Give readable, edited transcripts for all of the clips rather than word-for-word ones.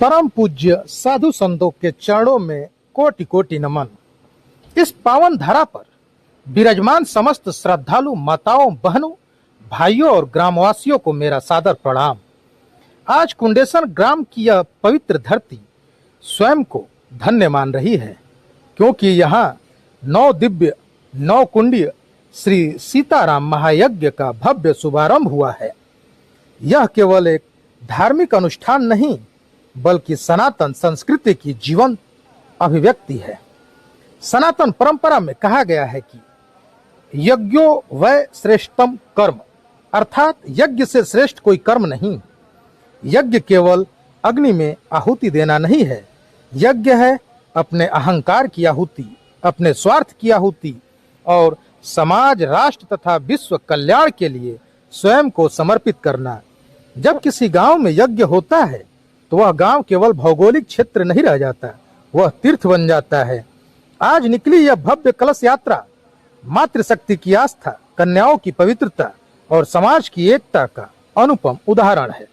परम पूज्य साधु संतों के चरणों में कोटि कोटि नमन। इस पावन धरा पर विराजमान समस्त श्रद्धालु माताओं, बहनों, भाइयों और ग्रामवासियों को मेरा सादर प्रणाम। आज कुंडेसर ग्राम की यह पवित्र धरती स्वयं को धन्य मान रही है, क्योंकि यहाँ 9 दिव्य 9 कुंडीय श्री सीताराम महायज्ञ का भव्य शुभारंभ हुआ है। यह केवल एक धार्मिक अनुष्ठान नहीं, बल्कि सनातन संस्कृति की जीवंत अभिव्यक्ति है। सनातन परंपरा में कहा गया है कि यज्ञो वै श्रेष्ठतम कर्म, अर्थात यज्ञ से श्रेष्ठ कोई कर्म नहीं। यज्ञ केवल अग्नि में आहुति देना नहीं है, यज्ञ है अपने अहंकार की आहुति, अपने स्वार्थ की आहुति और समाज, राष्ट्र तथा विश्व कल्याण के लिए स्वयं को समर्पित करना। जब किसी गांव में यज्ञ होता है तो वह गांव केवल भौगोलिक क्षेत्र नहीं रह जाता, वह तीर्थ बन जाता है। आज निकली यह भव्य कलश यात्रा मातृशक्ति की आस्था, कन्याओं की पवित्रता और समाज की एकता का अनुपम उदाहरण है।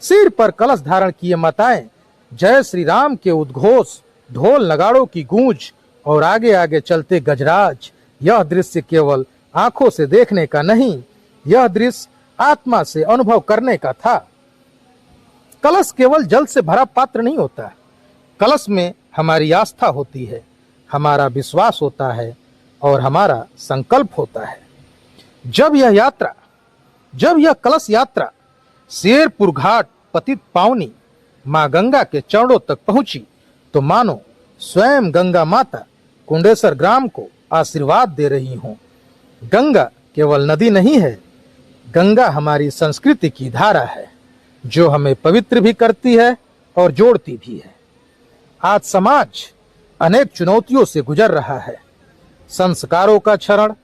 सिर पर कलश धारण किए माताएं जय श्री राम के उद्घोष, ढोल नगाड़ों की गूंज और आगे आगे चलते गजराज। यह दृश्य केवल आंखों से देखने का नहीं, यह दृश्य आत्मा से अनुभव करने का था। कलश केवल जल से भरा पात्र नहीं होता, कलश में हमारी आस्था होती है, हमारा विश्वास होता है और हमारा संकल्प होता है। जब यह कलश यात्रा शेरपुर घाट पतित पावनी माँ गंगा के चरणों तक पहुंची तो मानो स्वयं गंगा माता कुंडेसर ग्राम को आशीर्वाद दे रही हूं। गंगा केवल नदी नहीं है, गंगा हमारी संस्कृति की धारा है, जो हमें पवित्र भी करती है और जोड़ती भी है। आज समाज अनेक चुनौतियों से गुजर रहा है, संस्कारों का क्षरण,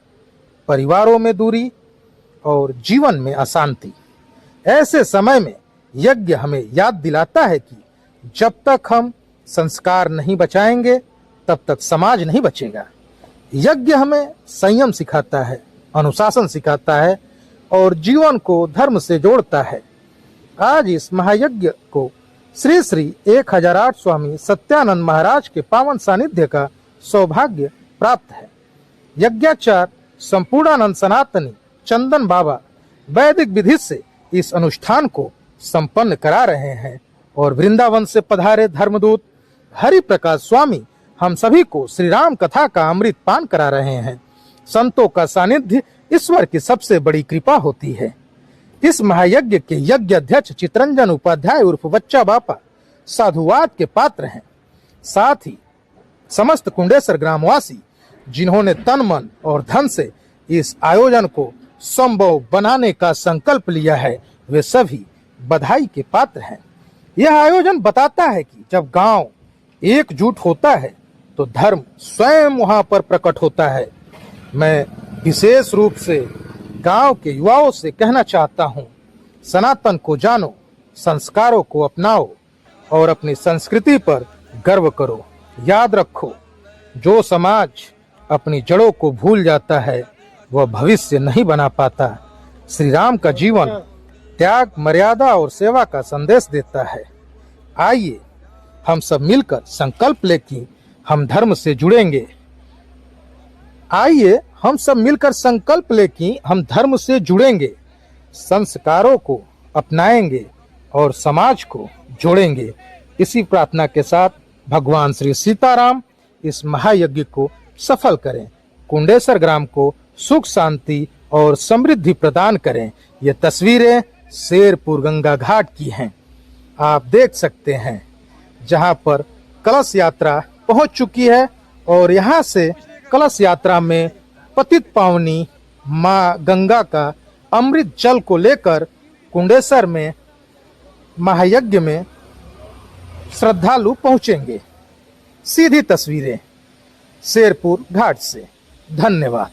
परिवारों में दूरी और जीवन में अशांति। ऐसे समय में यज्ञ हमें याद दिलाता है कि जब तक हम संस्कार नहीं बचाएंगे, तब तक समाज नहीं बचेगा। यज्ञ हमें संयम सिखाता है, अनुशासन सिखाता है और जीवन को धर्म से जोड़ता है। आज इस महायज्ञ को श्री श्री 1008 स्वामी सत्यानंद महाराज के पावन सानिध्य का सौभाग्य प्राप्त है। यज्ञाचार्य संपूर्णानंद सनातनी चंदन बाबा वैदिक विधि से इस अनुष्ठान को संपन्न करा रहे हैं और वृंदावन से पधारे धर्मदूत हरि प्रकाश स्वामी हम सभी को श्री राम कथा का अमृत पान करा रहे हैं। संतों का सानिध्य ईश्वर की सबसे बड़ी कृपा होती है। इस महायज्ञ के यज्ञ अध्यक्ष चितरंजन उपाध्याय उर्फ बच्चा बापा साधुवाद के पात्र हैं। साथ ही समस्त कुंडेसर ग्रामवासी जिन्होंने तन मन और धन से इस आयोजन को संभव बनाने का संकल्प लिया है, वे सभी बधाई के पात्र हैं। यह आयोजन बताता है कि जब गांव एकजुट होता है तो धर्म स्वयं वहां पर प्रकट होता है। मैं विशेष रूप से गांव के युवाओं से कहना चाहता हूं, सनातन को जानो, संस्कारों को अपनाओ और अपनी संस्कृति पर गर्व करो। याद रखो, जो समाज अपनी जड़ों को भूल जाता है वह भविष्य नहीं बना पाता। श्री राम का जीवन त्याग, मर्यादा और सेवा का संदेश देता है। आइए हम सब मिलकर संकल्प लें कि हम धर्म से जुड़ेंगे। आइए हम सब मिलकर संकल्प लें कि हम धर्म से जुड़ेंगे, संस्कारों को अपनाएंगे और समाज को जोड़ेंगे। इसी प्रार्थना के साथ भगवान श्री सीताराम इस महायज्ञ को सफल करें, कुंडेसर ग्राम को सुख, शांति और समृद्धि प्रदान करें। ये तस्वीरें शेरपुर गंगा घाट की हैं। आप देख सकते हैं जहां पर कलश यात्रा पहुंच चुकी है और यहां से कलश यात्रा में पतित पावनी माँ गंगा का अमृत जल को लेकर कुंडेसर में महायज्ञ में श्रद्धालु पहुंचेंगे। सीधी तस्वीरें शेरपुर घाट से। धन्यवाद।